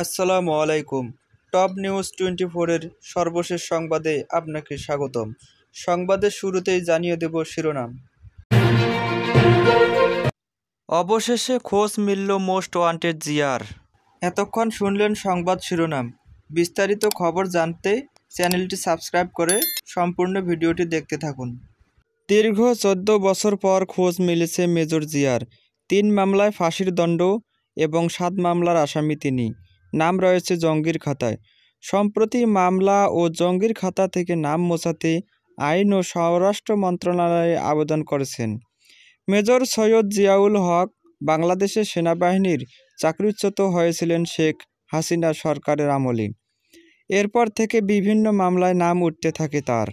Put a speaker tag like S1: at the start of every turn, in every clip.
S1: আসসালামু আলাইকুম। Top news 24 এর সর্বশেষ সংবাদে আপনাকে স্বাগতম। সংবাদের শুরুতেই জানিয়ে দেব শিরোনাম। অবশেষে খোঁজ মিলল মোস্ট ওয়ান্টেড জিয়ার। এতক্ষণ শুনলেন সংবাদ শিরোনাম। বিস্তারিত খবর জানতে চ্যানেলটি সাবস্ক্রাইব করে সম্পূর্ণ ভিডিওটি দেখতে থাকুন। দীর্ঘ 14 বছর পর খোঁজ মিলেছে মেজর জিয়ার। 3 মামলায় ফাঁসির দণ্ড এবং 7 মামলার আসামি তিনি। নাম রয়েছে জঙ্গির খাতায়। সম্প্রতি মামলা ও জঙ্গির খাতা থেকে নাম মোছাতে আইন ও স্বরাষ্ট্র মন্ত্রণালয়ে আবেদন করেছেন মেজর সৈয়দ জিয়াউল হক। বাংলাদেশের সেনাবাহিনীর চাকরিচ্যুত হয়েছিলেন শেখ হাসিনা সরকারের আমলে। এরপর থেকে বিভিন্ন মামলায় নাম উঠতে থাকে তার।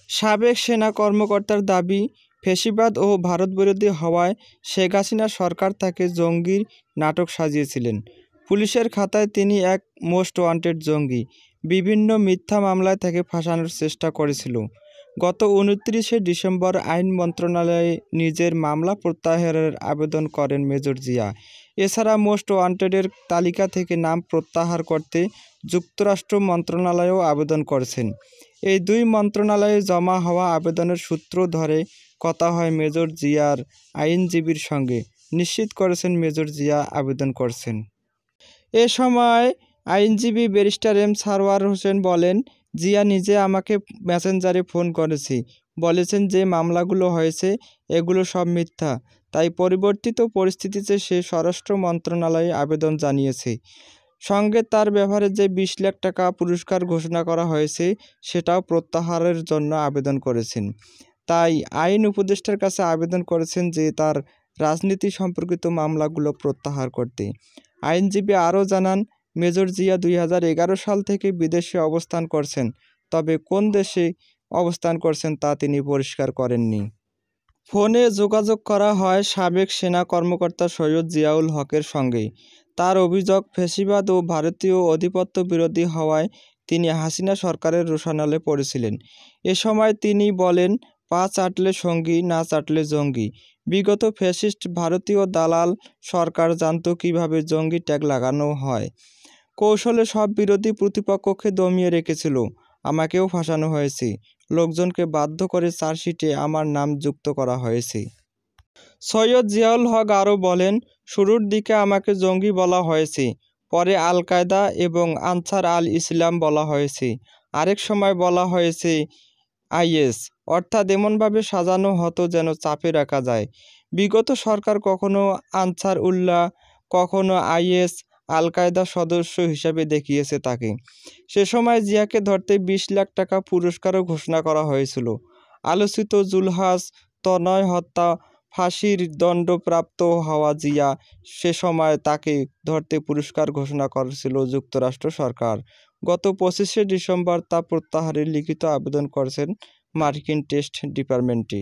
S1: সাবেক সেনা কর্মকর্তার দাবি, ফ্যাসিবাদ ও ভারতবিরোধী হওয়ায় শেখ হাসিনা সরকার তাকে জঙ্গির নাটক সাজিয়েছিলেন। পুলিশের খাতায় তিনি এক মোস্ট ওয়ান্টেড জঙ্গি। বিভিন্ন মিথ্যা মামলায় তাকে ফাঁসানোর চেষ্টা করেছিল। গত 29শে ডিসেম্বর আইন মন্ত্রণালয়ে নিজের মামলা প্রত্যাহারের আবেদন করেন মেজর জিয়া। এছাড়া মোস্ট ওয়ান্টেডের তালিকা থেকে নাম প্রত্যাহার করতে যুক্তরাষ্ট্র মন্ত্রণালয়েও আবেদন করেছেন। এই দুই মন্ত্রণালয়ে জমা হওয়া আবেদনের সূত্র ধরে কথা হয় মেজর জিয়ার আইনজীবীর সঙ্গে। নিশ্চিত করেছেন মেজর জিয়া আবেদন করছেন। এ সময় আইনজীবী ব্যারিস্টার এম সারওয়ার হোসেন বলেন, জিয়া নিজে আমাকে মেসেঞ্জারে ফোন করেছি। বলেছেন যে মামলাগুলো হয়েছে এগুলো সব মিথ্যা। তাই পরিবর্তিত পরিস্থিতিতে সে স্বরাষ্ট্র মন্ত্রণালয়ে আবেদন জানিয়েছে। সঙ্গে তার ব্যাপারে যে 20 লাখ টাকা পুরস্কার ঘোষণা করা হয়েছে সেটাও প্রত্যাহারের জন্য আবেদন করেছেন। তাই আইন উপদেষ্টার কাছে আবেদন করেছেন যে তার রাজনীতি সম্পর্কিত মামলাগুলো প্রত্যাহার করতে। আইনজীবী আরও জানান, মেজর জিয়া 2011 সাল থেকে বিদেশে অবস্থান করছেন, তবে কোন দেশে অবস্থান করছেন তা তিনি পরিষ্কার করেননি। ফোনে যোগাযোগ করা হয় সাবেক সেনা কর্মকর্তা সৈয়দ জিয়াউল হকের সঙ্গে। তার অভিযোগ, ফ্যাসিবাদ ও ভারতীয় আধিপত্য বিরোধী হওয়ায় তিনি হাসিনা সরকারের রোষানলে পড়েছিলেন। এ সময় তিনি বলেন, পা চাটলে সঙ্গী, না চাটলে জঙ্গি। বিগত ফ্যাসিস্ট ভারতীয় দালাল সরকার জানত কীভাবে জঙ্গি ট্যাগ লাগানো হয়। কৌশলে সব বিরোধী প্রতিপক্ষকে দমিয়ে রেখেছিল। আমাকেও ফাঁসানো হয়েছে। লোকজনকে বাধ্য করে চার্জশিটে আমার নাম যুক্ত করা হয়েছে। সৈয়দ জিয়াউল হক আরও বলেন, শুরুর দিকে আমাকে জঙ্গি বলা হয়েছে, পরে আল কায়দা এবং আনসার আল ইসলাম বলা হয়েছে, আরেক সময় বলা হয়েছে আইএস, অর্থাৎ এমনভাবে সাজানো হতো যেন চাপে রাখা যায়। বিগত সরকার কখনো আনসার উল্লাহ, কখনো আইএস, আল কায়দা সদস্য হিসাবে দেখিয়েছে তাকে। সে সময় জিয়াকে ধরতে 20 লাখ টাকা পুরস্কারও ঘোষণা করা হয়েছিল। আলোচিত জুলহাস তনয় হত্যা ফাঁসির দণ্ডপ্রাপ্ত হওয়া জিয়া, সে সময় তাকে ধরতে পুরস্কার ঘোষণা করেছিল যুক্তরাষ্ট্র সরকার। গত 25শে ডিসেম্বর তা প্রত্যাহারের লিখিত আবেদন করেছেন মার্কিন টেস্ট ডিপার্টমেন্টে।